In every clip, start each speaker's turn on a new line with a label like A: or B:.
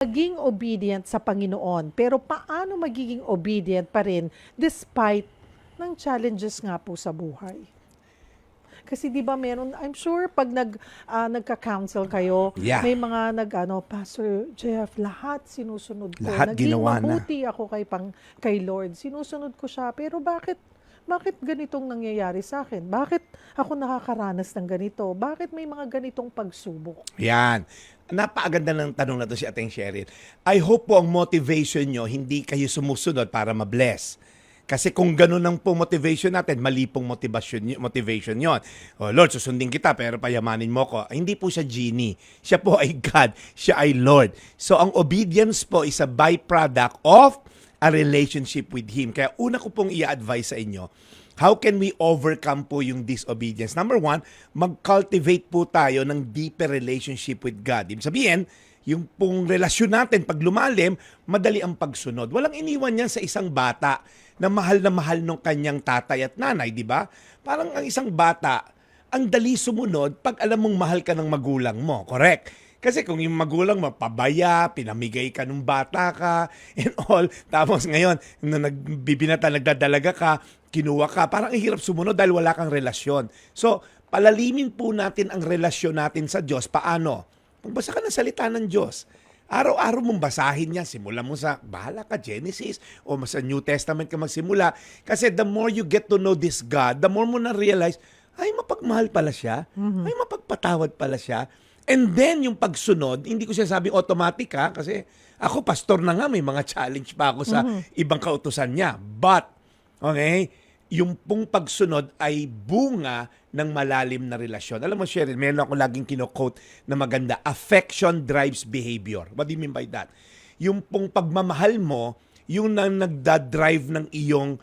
A: Maging obedient sa Panginoon. Pero paano magiging obedient pa rin despite ng challenges nga po sa buhay? Kasi 'di ba meron, I'm sure pag nagka-counsel kayo,
B: Yeah.
A: may mga Pastor Jeff, lahat sinusunod ko.
B: Lahat
A: Naging
B: ginawa na.
A: mabuti ako kay Lord. Sinusunod ko siya. Pero bakit ganitong nangyayari sa akin? Bakit ako nakakaranas ng ganito? Bakit may mga ganitong pagsubok?
B: Yan. Napakaganda ng tanong na to si Ating Cheryl. I hope po ang motivation nyo, hindi kayo sumusunod para ma-bless. Kasi kung ganun ang po motivation natin, mali pong motivation yon. Oh, Lord, susundin kita pero payamanin mo ko. Hindi po siya genie. Siya po ay God. Siya ay Lord. So ang obedience po is a byproduct of a relationship with Him. Kaya una ko pong i-advise sa inyo, how can we overcome po yung disobedience? Number one, mag-cultivate po tayo ng deeper relationship with God. Ibig sabihin, yung pong relasyon natin, pag lumalim, madali ang pagsunod. Walang iniwan yan sa isang bata na mahal nung kanyang tatay at nanay, di ba? Parang ang isang bata, ang dali sumunod pag alam mong mahal ka ng magulang mo. Correct? Kasi kung yung magulang mo, pabaya, pinamigay ka nung bata ka, and all, tapos ngayon, nung nagbibinata, nagdadalaga ka, kinuha ka, parang ang hirap sumunod dahil wala kang relasyon. So, palalimin po natin ang relasyon natin sa Diyos. Paano? Magbasa ka ng salita ng Diyos. Araw-araw mong basahin yan. Simulan mo sa, bahala ka, Genesis, o sa New Testament ka magsimula. Kasi the more you get to know this God, the more mo na-realize, ay, mapagmahal pala siya. Ay, mapagpatawad pala siya. And then, yung pagsunod, hindi ko sinasabing automatic ha, kasi ako, pastor na nga, may mga challenge pa ako sa ibang kautusan niya. But, okay, yung pong pagsunod ay bunga ng malalim na relasyon. Alam mo, Cheryl, meron ako laging kino-quote na maganda, affection drives behavior. What do you mean by that? Yung pong pagmamahal mo, yung nagda-drive ng iyong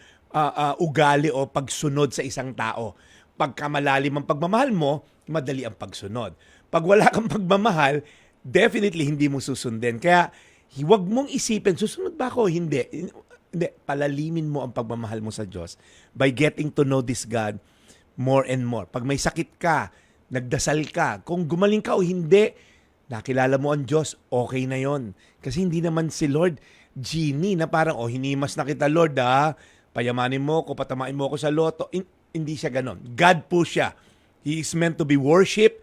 B: ugali o pagsunod sa isang tao. Pagka malalim ang pagmamahal mo, madali ang pagsunod. Pag wala kang pagmamahal, definitely hindi mo susundin. Kaya, huwag mong isipin, susunod ba ako? Hindi. Hindi. Palalimin mo ang pagmamahal mo sa Diyos by getting to know this God more and more. Pag may sakit ka, nagdasal ka, kung gumaling ka o hindi, nakilala mo ang Diyos, okay na yon. Kasi hindi naman si Lord genie na parang, hinimas na kita Lord payamanin mo ko, patamain mo ko sa loto. Hindi siya ganon. God po siya. He is meant to be worship.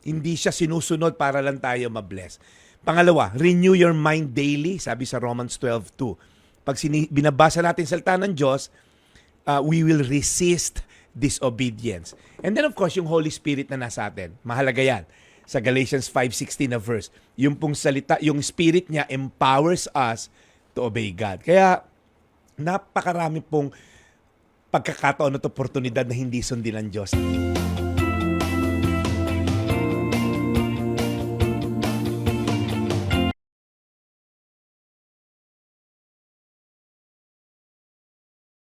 B: Hindi siya sinusunod para lang tayo mabless. Pangalawa, renew your mind daily, sabi sa Romans 12:2. Pag binabasa natin salita ng Diyos, we will resist disobedience. And then of course, yung Holy Spirit na nasa atin. Mahalaga yan. Sa Galatians 5:16 na verse, yung pong salita, yung Spirit niya empowers us to obey God. Kaya, napakarami pong pagkakataon at oportunidad na hindi sundin ng Diyos.